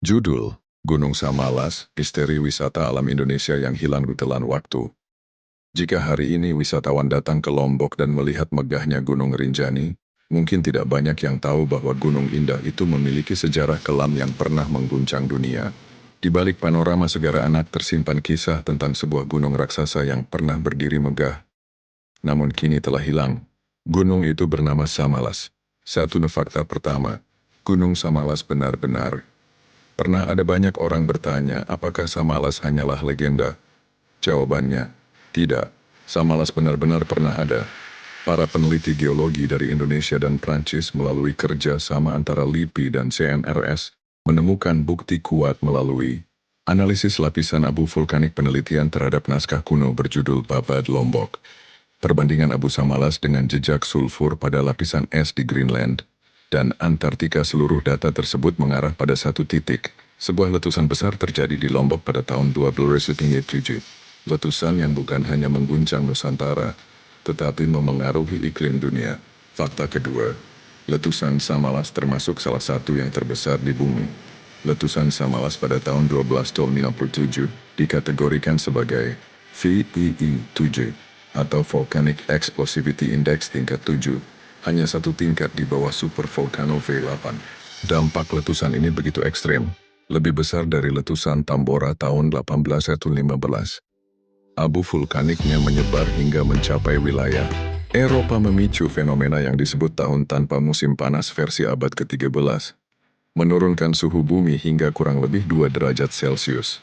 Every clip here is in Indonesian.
Judul, Gunung Samalas, Misteri Wisata Alam Indonesia yang Hilang Ditelan Waktu. Jika hari ini wisatawan datang ke Lombok dan melihat megahnya Gunung Rinjani, mungkin tidak banyak yang tahu bahwa gunung indah itu memiliki sejarah kelam yang pernah mengguncang dunia. Di balik panorama segara anak tersimpan kisah tentang sebuah gunung raksasa yang pernah berdiri megah, namun kini telah hilang. Gunung itu bernama Samalas. Satu fakta pertama, Gunung Samalas benar-benar. Pernah ada banyak orang bertanya, apakah Samalas hanyalah legenda? Jawabannya, tidak. Samalas benar-benar pernah ada. Para peneliti geologi dari Indonesia dan Prancis melalui kerja sama antara LIPI dan CNRS menemukan bukti kuat melalui analisis lapisan abu vulkanik penelitian terhadap naskah kuno berjudul Babad Lombok. Perbandingan abu Samalas dengan jejak sulfur pada lapisan es di Greenland dan Antartika, seluruh data tersebut mengarah pada satu titik. Sebuah letusan besar terjadi di Lombok pada tahun 2007. Letusan yang bukan hanya mengguncang Nusantara, tetapi memengaruhi iklim dunia. Fakta kedua, letusan Samalas termasuk salah satu yang terbesar di bumi. Letusan Samalas pada tahun 1257 dikategorikan sebagai VEE7 atau Volcanic Explosivity Index tingkat 7, hanya satu tingkat di bawah Super Volcano V8. Dampak letusan ini begitu ekstrem, lebih besar dari letusan Tambora tahun 1815. Abu vulkaniknya menyebar hingga mencapai wilayah Eropa, memicu fenomena yang disebut tahun tanpa musim panas versi abad ke-13, menurunkan suhu bumi hingga kurang lebih 2 derajat Celcius.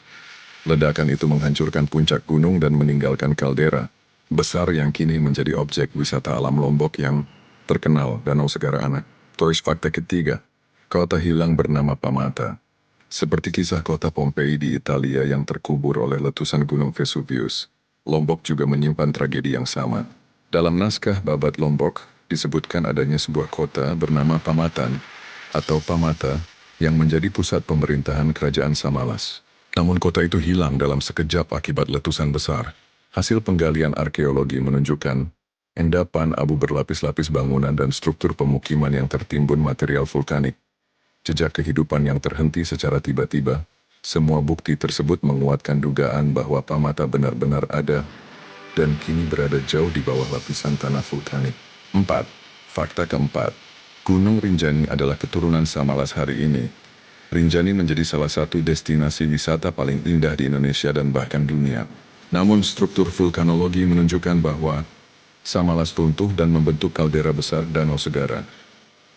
Ledakan itu menghancurkan puncak gunung dan meninggalkan kaldera besar yang kini menjadi objek wisata alam Lombok yang terkenal, Danau Segara Anak. Toys fakta ketiga, kota hilang bernama Pamata. Seperti kisah kota Pompei di Italia yang terkubur oleh letusan gunung Vesuvius, Lombok juga menyimpan tragedi yang sama. Dalam naskah Babad Lombok, disebutkan adanya sebuah kota bernama Pamatan atau Pamata yang menjadi pusat pemerintahan kerajaan Samalas. Namun kota itu hilang dalam sekejap akibat letusan besar. Hasil penggalian arkeologi menunjukkan endapan abu berlapis-lapis bangunan dan struktur pemukiman yang tertimbun material vulkanik. Jejak kehidupan yang terhenti secara tiba-tiba. Semua bukti tersebut menguatkan dugaan bahwa Pamata benar-benar ada dan kini berada jauh di bawah lapisan tanah vulkanik. 4. Fakta keempat, Gunung Rinjani adalah keturunan Samalas hari ini. Rinjani menjadi salah satu destinasi wisata paling indah di Indonesia dan bahkan dunia. Namun struktur vulkanologi menunjukkan bahwa Samalas runtuh dan membentuk kaldera besar Danau Segara.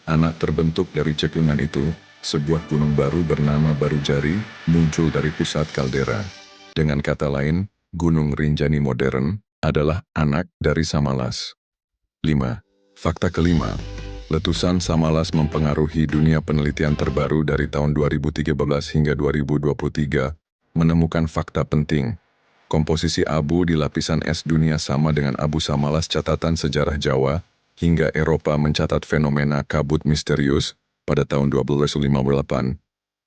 Anak terbentuk dari cekungan itu, sebuah gunung baru bernama Barujari muncul dari pusat kaldera. Dengan kata lain, Gunung Rinjani modern adalah anak dari Samalas. 5. Fakta kelima, letusan Samalas mempengaruhi dunia. Penelitian terbaru dari tahun 2013 hingga 2023 menemukan fakta penting. Komposisi abu di lapisan es dunia sama dengan abu Samalas. Catatan sejarah Jawa hingga Eropa mencatat fenomena kabut misterius pada tahun 1258.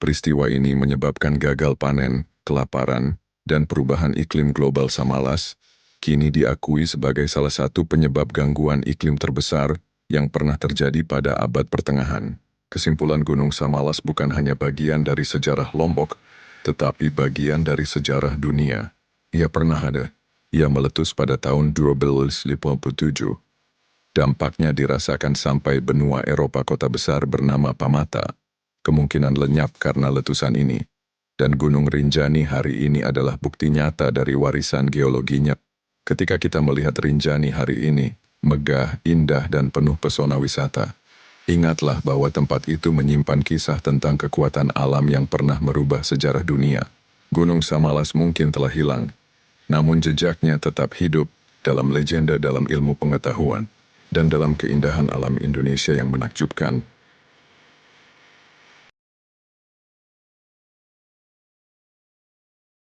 Peristiwa ini menyebabkan gagal panen, kelaparan, dan perubahan iklim global. Samalas kini diakui sebagai salah satu penyebab gangguan iklim terbesar yang pernah terjadi pada abad pertengahan. Kesimpulan, Gunung Samalas bukan hanya bagian dari sejarah Lombok, tetapi bagian dari sejarah dunia. Ia pernah ada. Ia meletus pada tahun 1257. Dampaknya dirasakan sampai benua Eropa. Kota besar bernama Pamata kemungkinan lenyap karena letusan ini. Dan Gunung Rinjani hari ini adalah bukti nyata dari warisan geologinya. Ketika kita melihat Rinjani hari ini, megah, indah, dan penuh pesona wisata, ingatlah bahwa tempat itu menyimpan kisah tentang kekuatan alam yang pernah merubah sejarah dunia. Gunung Samalas mungkin telah hilang, namun jejaknya tetap hidup dalam legenda, dalam ilmu pengetahuan, dan dalam keindahan alam Indonesia yang menakjubkan.